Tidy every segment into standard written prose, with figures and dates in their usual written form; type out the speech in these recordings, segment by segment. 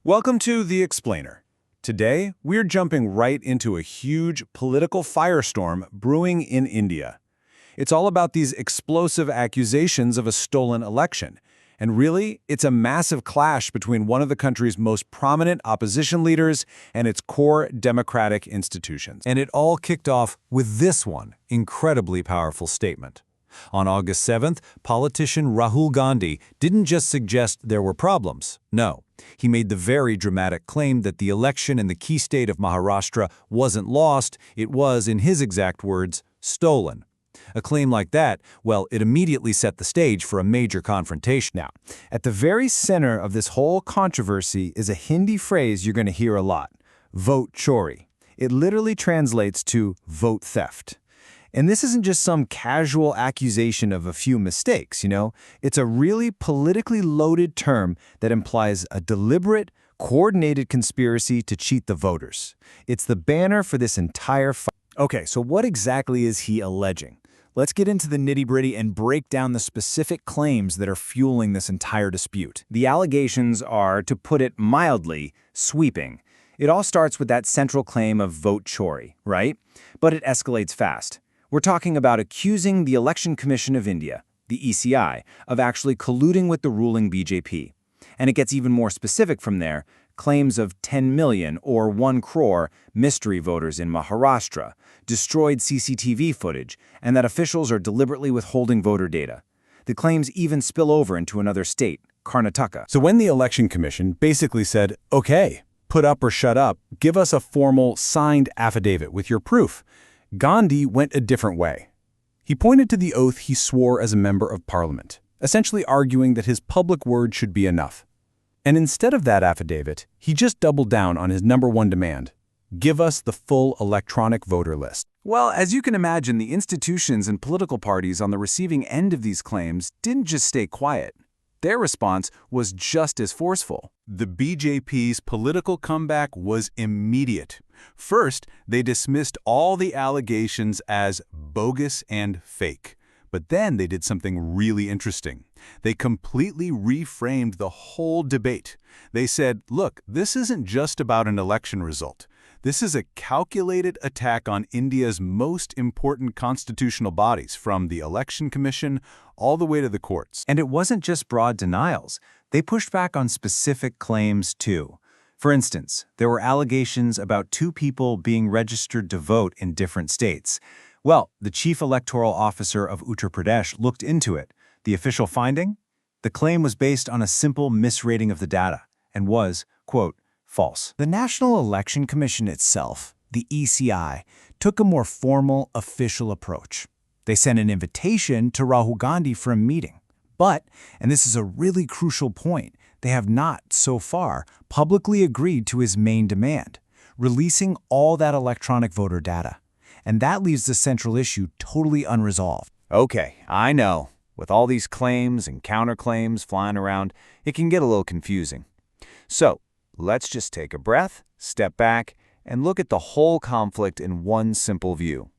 Welcome to The Explainer. Today, we're jumping right into a huge political firestorm brewing in India. It's all about these explosive accusations of a stolen election. And really, it's a massive clash between one of the country's most prominent opposition leaders and its core democratic institutions. And it all kicked off with this one incredibly powerful statement. On August 7th, politician Rahul Gandhi didn't just suggest there were problems. No, he made the very dramatic claim that the election in the key state of Maharashtra wasn't lost, it was, in his exact words, stolen. A claim like that, well, it immediately set the stage for a major confrontation. Now, at the very center of this whole controversy is a Hindi phrase you're going to hear a lot, vote chori. It literally translates to vote theft. And this isn't just some casual accusation of a few mistakes, It's a really politically loaded term that implies a deliberate, coordinated conspiracy to cheat the voters. It's the banner for this entire fight. Okay, so what exactly is he alleging? Let's get into the nitty-gritty and break down the specific claims that are fueling this entire dispute. The allegations are, to put it mildly, sweeping. It all starts with that central claim of vote chori, right? But it escalates fast. We're talking about accusing the Election Commission of India, the ECI, of actually colluding with the ruling BJP. And it gets even more specific from there, claims of 10 million or 1 crore mystery voters in Maharashtra, destroyed CCTV footage, and that officials are deliberately withholding voter data. The claims even spill over into another state, Karnataka. So when the Election Commission basically said, okay, put up or shut up, give us a formal signed affidavit with your proof, Gandhi went a different way. He pointed to the oath he swore as a member of parliament, essentially arguing that his public word should be enough. And instead of that affidavit, he just doubled down on his number one demand: give us the full electronic voter list. Well, as you can imagine, the institutions and political parties on the receiving end of these claims didn't just stay quiet. Their response was just as forceful. The BJP's political comeback was immediate. First, they dismissed all the allegations as bogus and fake. But then they did something really interesting. They completely reframed the whole debate. They said, look, this isn't just about an election result. This is a calculated attack on India's most important constitutional bodies, from the Election Commission all the way to the courts. And it wasn't just broad denials. They pushed back on specific claims, too. For instance, there were allegations about 2 people being registered to vote in different states. Well, the chief electoral officer of Uttar Pradesh looked into it. The official finding? The claim was based on a simple misrating of the data and was, quote, false. The National Election Commission itself, the ECI, took a more formal, official approach. They sent an invitation to Rahul Gandhi for a meeting. But, and this is a really crucial point, they have not, so far, publicly agreed to his main demand, releasing all that electronic voter data. And that leaves the central issue totally unresolved. Okay, I know. With all these claims and counterclaims flying around, it can get a little confusing. So, let's just take a breath, step back, and look at the whole conflict in one simple view.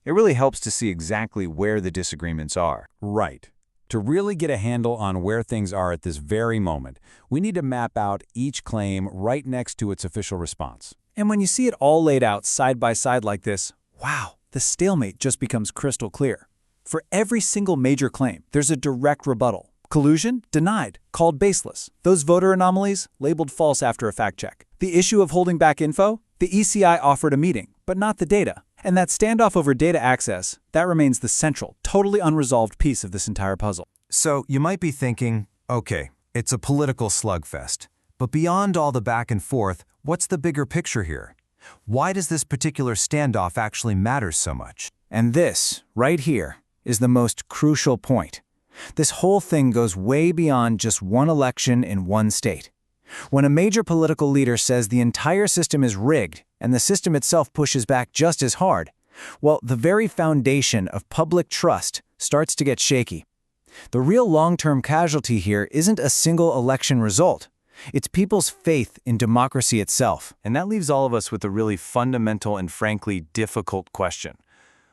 It really helps to see exactly where the disagreements are. Right. To really get a handle on where things are at this very moment, we need to map out each claim right next to its official response. And when you see it all laid out side by side like this, wow, the stalemate just becomes crystal clear. For every single major claim, there's a direct rebuttal. Collusion? Denied, called baseless. Those voter anomalies? Labeled false after a fact check. The issue of holding back info? The ECI offered a meeting, but not the data. And that standoff over data access, that remains the central, totally unresolved piece of this entire puzzle. So you might be thinking, okay, it's a political slugfest. But beyond all the back and forth, what's the bigger picture here? Why does this particular standoff actually matter so much? And this, right here, is the most crucial point. This whole thing goes way beyond just one election in one state. When a major political leader says the entire system is rigged and the system itself pushes back just as hard, well, the very foundation of public trust starts to get shaky. The real long-term casualty here isn't a single election result. It's people's faith in democracy itself. And that leaves all of us with a really fundamental and frankly difficult question.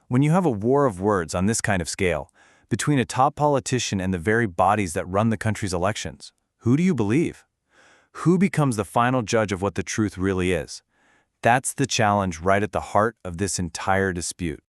When you have a war of words on this kind of scale, between a top politician and the very bodies that run the country's elections, who do you believe? Who becomes the final judge of what the truth really is? That's the challenge right at the heart of this entire dispute.